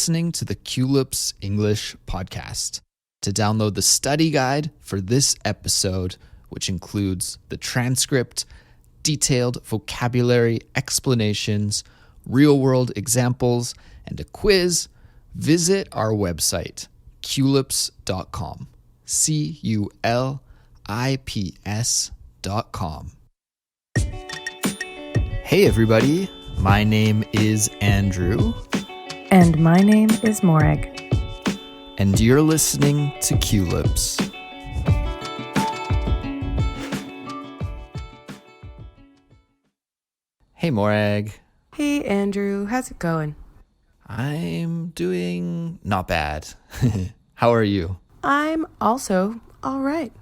listening to the Culips English podcast. To download the study guide for this episode, which includes the transcript, detailed vocabulary explanations, real-world examples, and a quiz, visit our website, culips.com. Culips.com. Hey everybody, my name is Andrew. And my name is Morag. And you're listening to Culips. Hey Morag. Hey Andrew, how's it going? I'm doing not bad. How are you? I'm also all right.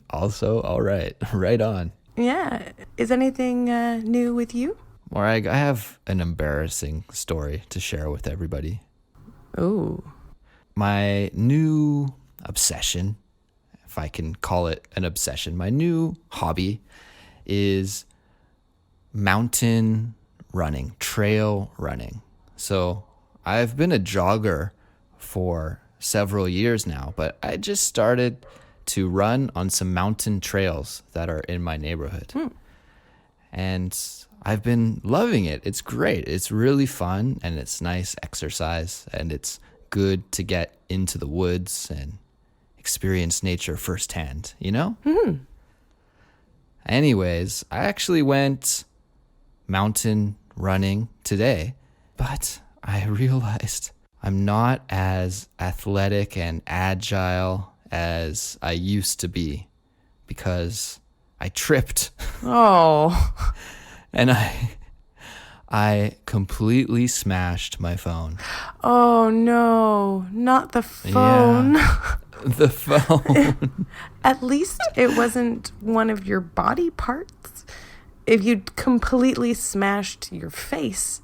Also all right. Right on. Yeah. Is anything new with you? Morag, I have an embarrassing story to share with everybody. Ooh. My new obsession, if I can call it an obsession, my new hobby is mountain running, trail running. So I've been a jogger for several years now, but I just started to run on some mountain trails that are in my neighborhood. And I've been loving it. It's great. It's really fun and it's nice exercise and it's good to get into the woods and experience nature firsthand, you know? Mm-hmm. Anyways, I actually went mountain running today, but I realized I'm not as athletic and agile as I used to be because I tripped. Oh. And I completely smashed my phone. Oh no, not the phone. Yeah, the phone. At least it wasn't one of your body parts. If you'd completely smashed your face,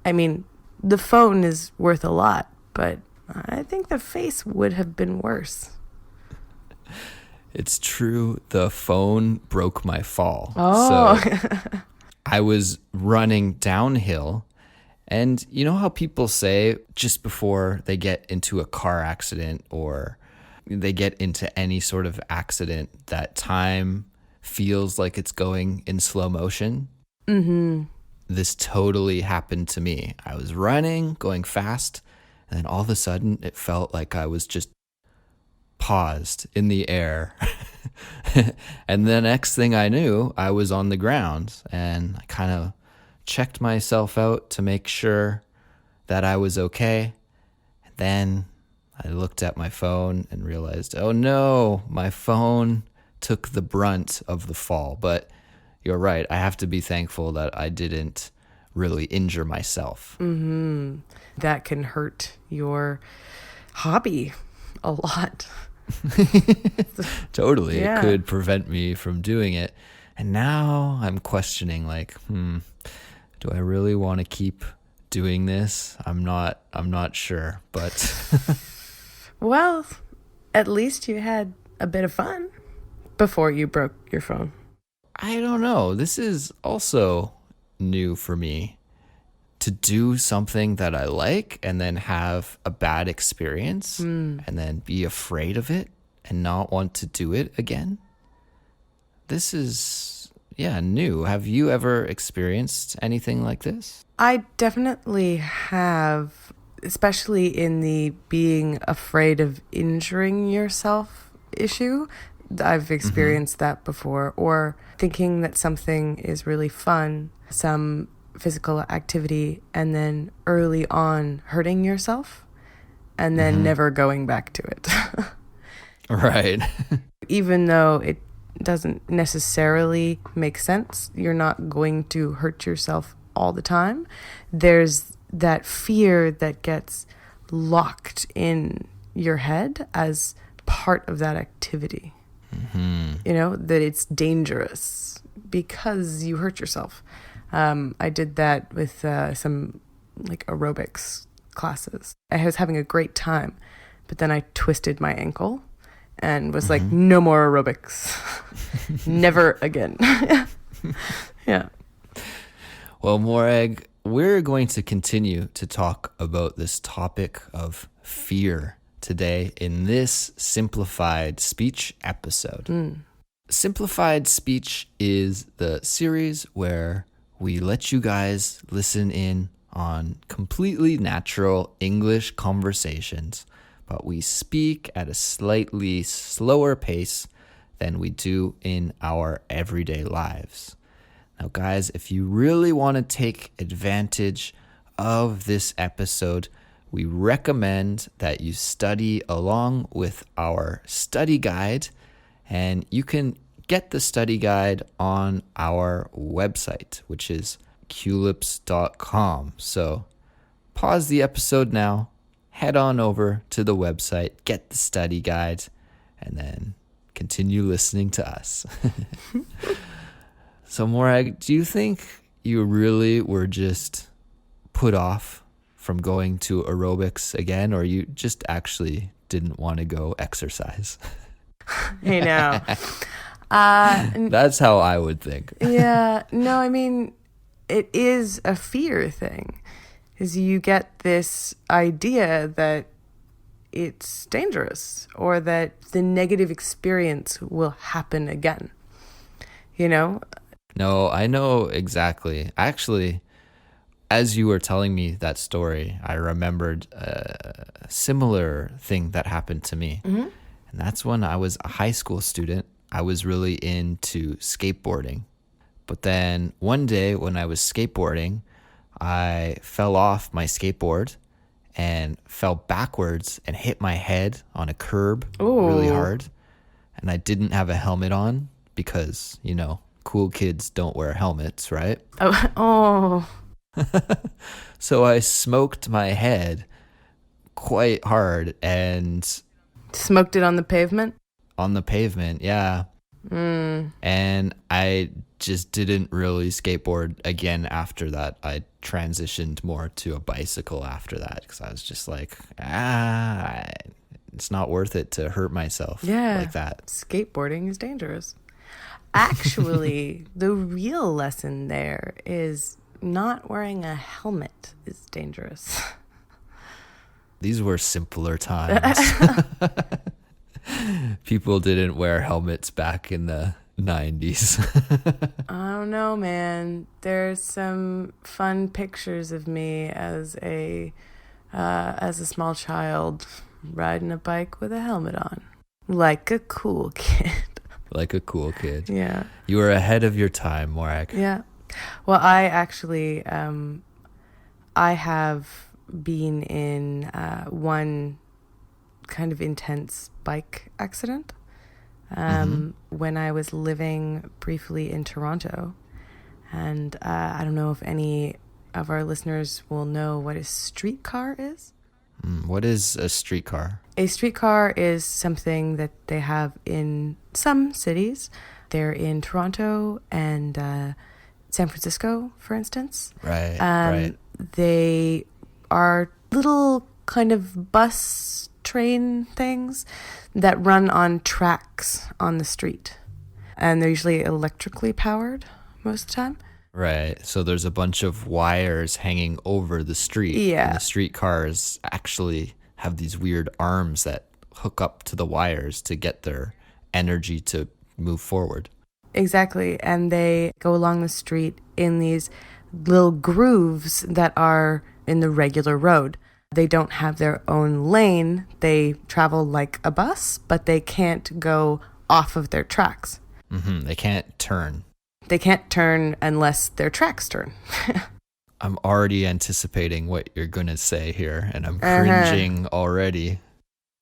I mean, the phone is worth a lot, but I think the face would have been worse. It's true. The phone broke my fall. Oh. So I was running downhill. And you know how people say just before they get into a car accident or they get into any sort of accident that time feels like it's going in slow motion? Mm-hmm. This totally happened to me. I was running, going fast, and then all of a sudden it felt like I was just paused in the air. And the next thing I knew, I was on the ground and I kind of checked myself out to make sure that I was okay. And then I looked at my phone and realized, oh no, my phone took the brunt of the fall. But you're right. I have to be thankful that I didn't really injure myself. Mm-hmm. That can hurt your hobby a lot. Totally. Yeah. It could prevent me from doing it. And now I'm questioning like, do I really want to keep doing this? I'm not sure, but Well, at least you had a bit of fun before you broke your phone. I don't know. This is also new for me to do something that I like and then have a bad experience and then be afraid of it and not want to do it again. This is, new. Have you ever experienced anything like this? I definitely have, especially in the being afraid of injuring yourself issue. I've experienced that before, or thinking that something is really fun, some physical activity, and then early on hurting yourself and then never going back to it. Right. Even though it doesn't necessarily make sense, you're not going to hurt yourself all the time. There's that fear that gets locked in your head as part of that activity. You know, that it's dangerous because you hurt yourself. I did that with some like aerobics classes. I was having a great time, but then I twisted my ankle and was like, no more aerobics. Never again. Yeah. Well, Morag, we're going to continue to talk about this topic of fear today in this Simplified Speech episode. Simplified Speech is the series where we let you guys listen in on completely natural English conversations, but we speak at a slightly slower pace than we do in our everyday lives. Now, guys, if you really want to take advantage of this episode, we recommend that you study along with our study guide, and you can get the study guide on our website, which is Culips.com. So pause the episode now, head on over to the website, get the study guide, and then continue listening to us. So Morag, do you think you really were just put off from going to aerobics again, or you just actually didn't want to go exercise? I know. That's how I would think. Yeah. No, I mean, it is a fear thing. Is you get this idea that it's dangerous or that the negative experience will happen again. You know? No, I know exactly. Actually, as you were telling me that story, I remembered a similar thing that happened to me. And that's when I was a high school student. I was really into skateboarding. But then one day when I was skateboarding, I fell off my skateboard and fell backwards and hit my head on a curb really hard. And I didn't have a helmet on because, you know, cool kids don't wear helmets, right? Oh. So I smoked my head quite hard and... Smoked it on the pavement? On the pavement, yeah. And I just didn't really skateboard again after that. I transitioned more to a bicycle after that because I was just like, it's not worth it to hurt myself like that. Skateboarding is dangerous. Actually, the real lesson there is not wearing a helmet is dangerous. These were simpler times. People didn't wear helmets back in the 90s. I don't know, man. There's some fun pictures of me as a small child riding a bike with a helmet on. Like a cool kid. Like a cool kid. Yeah. You were ahead of your time, Morag. Yeah. Well, I actually, I have been in one kind of intense bike accident when I was living briefly in Toronto. And I don't know if any of our listeners will know what a streetcar is. What is a streetcar? A streetcar is something that they have in some cities. They're in Toronto and San Francisco, for instance. Right, right. They are little kind of bus train things that run on tracks on the street. And they're usually electrically powered most of the time. Right. So there's a bunch of wires hanging over the street. Yeah. And the streetcars actually have these weird arms that hook up to the wires to get their energy to move forward. Exactly. And they go along the street in these little grooves that are in the regular road. They don't have their own lane. They travel like a bus, but they can't go off of their tracks. They can't turn. They can't turn unless their tracks turn. I'm already anticipating what you're going to say here, and I'm cringing already.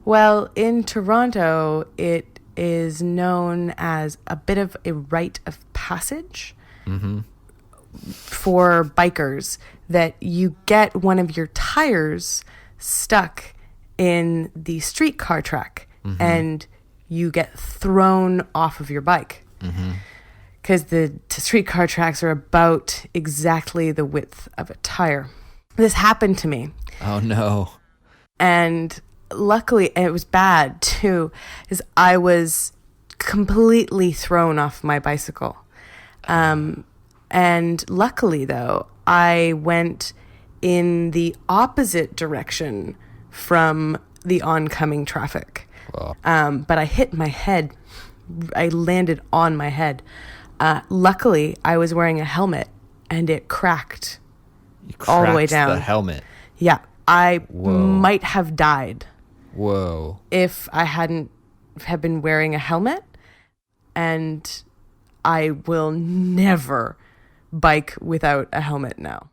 Well, in Toronto, it is known as a bit of a rite of passage for bikers, that you get one of your tires stuck in the streetcar track and you get thrown off of your bike. Because the streetcar tracks are about exactly the width of a tire. This happened to me. Oh, no. And luckily, it was bad too, is I was completely thrown off my bicycle. And luckily, though, I went in the opposite direction from the oncoming traffic. Well, But I hit my head. I landed on my head. Luckily, I was wearing a helmet and it cracked you all the way cracked down. the helmet. Yeah, I Whoa. might have died Whoa. if I hadn't have been wearing a helmet. And I will never bike without a helmet now.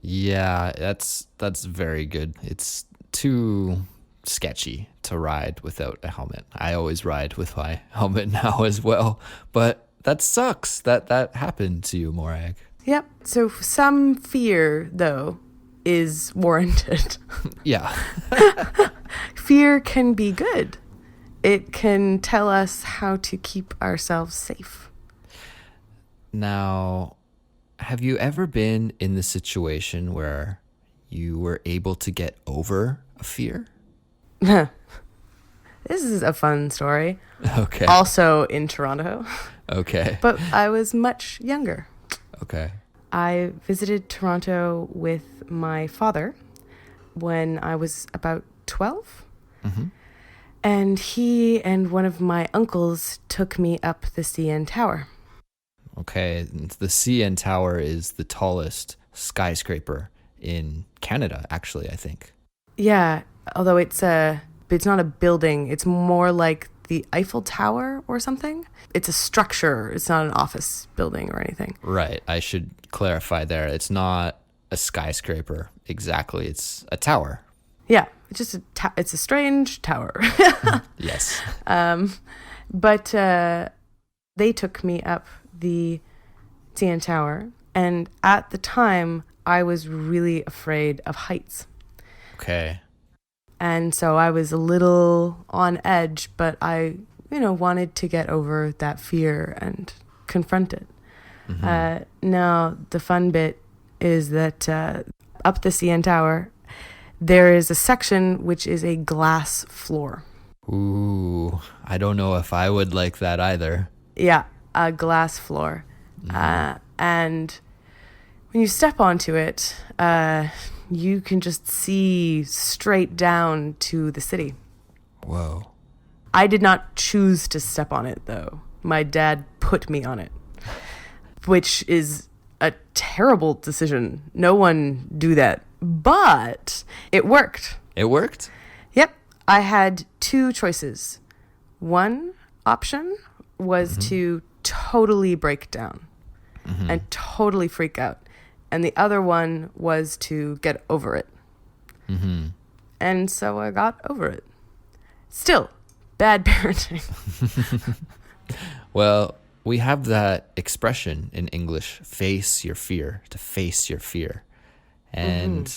Yeah, that's very good. It's too sketchy to ride without a helmet. I always ride with my helmet now as well, but that sucks that happened to you, Morag. Yep. So some fear, though, is warranted. Yeah. Fear can be good. It can tell us how to keep ourselves safe. Now, have you ever been in the situation where you were able to get over a fear? This is a fun story. Okay. Also in Toronto, Okay. but I was much younger. Okay. I visited Toronto with my father when I was about 12. Mm-hmm. And he and one of my uncles took me up the CN Tower. Okay. The CN Tower is the tallest skyscraper in Canada, actually, I think. Yeah, although it's not a building. It's more like the Eiffel Tower or something. It's a structure. It's not an office building or anything. Right. I should clarify there. It's not a skyscraper exactly. It's a tower. Yeah, it's just it's a strange tower. Yes. But they took me up the CN Tower, and at the time, I was really afraid of heights. Okay. And so I was a little on edge, but I, wanted to get over that fear and confront it. Mm-hmm. Now, the fun bit is that up the CN Tower, there is a section which is a glass floor. Ooh, I don't know if I would like that either. Yeah, a glass floor. Mm-hmm. And when you step onto it, you can just see straight down to the city. Whoa. I did not choose to step on it, though. My dad put me on it, which is a terrible decision. No one do that. But it worked. It worked? Yep. I had two choices. One option was to totally break down and totally freak out. And the other one was to get over it. Mm-hmm. And so I got over it. Still, bad parenting. Well, we have that expression in English, face your fear, to face your fear. And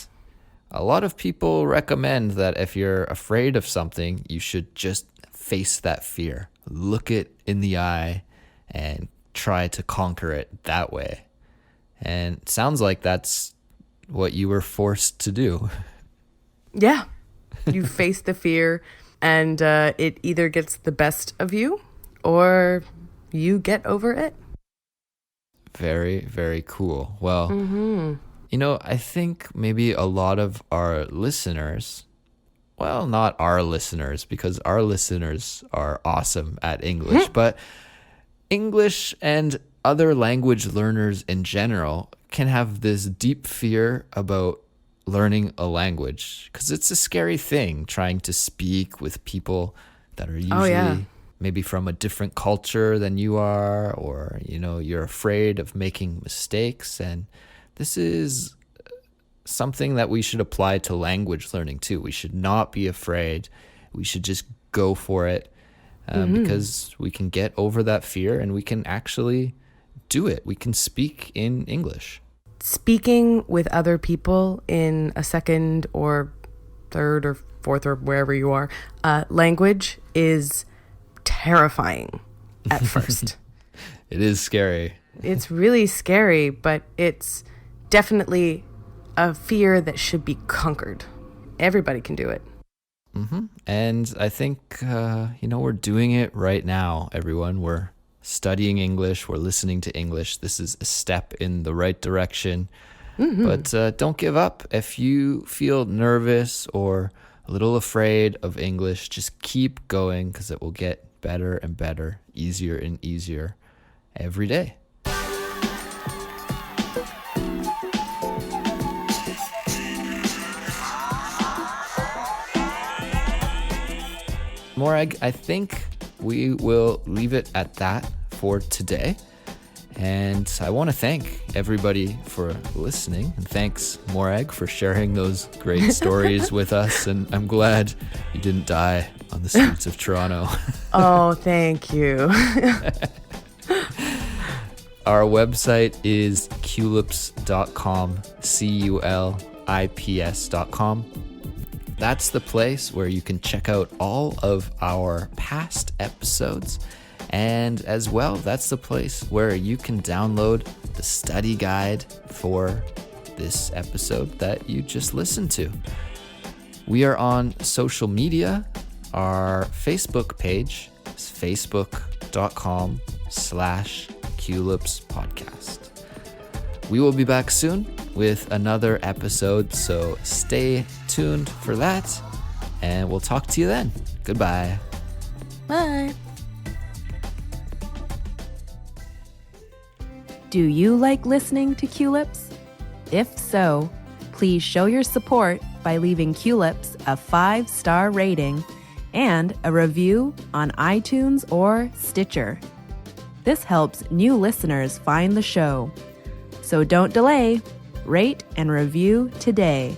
a lot of people recommend that if you're afraid of something, you should just face that fear. Look it in the eye and try to conquer it that way. And it sounds like that's what you were forced to do. Yeah. You face the fear and it either gets the best of you or you get over it. Very, very cool. Well, I think maybe a lot of our listeners, well, not our listeners, because our listeners are awesome at English, but English and other language learners in general can have this deep fear about learning a language because it's a scary thing trying to speak with people that are usually maybe from a different culture than you are, or, you're afraid of making mistakes. And this is something that we should apply to language learning too. We should not be afraid. We should just go for it because we can get over that fear and we can actually do it. We can speak in English. Speaking with other people in a second or third or fourth or wherever you are, language is terrifying at first. It is scary. It's really scary, but it's definitely a fear that should be conquered. Everybody can do it. And I think, we're doing it right now, everyone. We're studying English or listening to English, this is a step in the right direction. But don't give up. If you feel nervous or a little afraid of English, just keep going because it will get better and better, easier and easier every day. Morag, I think we will leave it at that for today. And I want to thank everybody for listening. And thanks, Morag, for sharing those great stories with us. And I'm glad you didn't die on the streets of Toronto. Oh, thank you. Our website is culips.com, culips.com. That's the place where you can check out all of our past episodes. And as well, that's the place where you can download the study guide for this episode that you just listened to. We are on social media. Our Facebook page is facebook.com/Culips podcast. We will be back soon with another episode, so stay tuned for that, and we'll talk to you then. Goodbye. Bye. Do you like listening to Culips? If so, please show your support by leaving Culips a 5-star rating and a review on iTunes or Stitcher. This helps new listeners find the show. So don't delay. Rate and review today.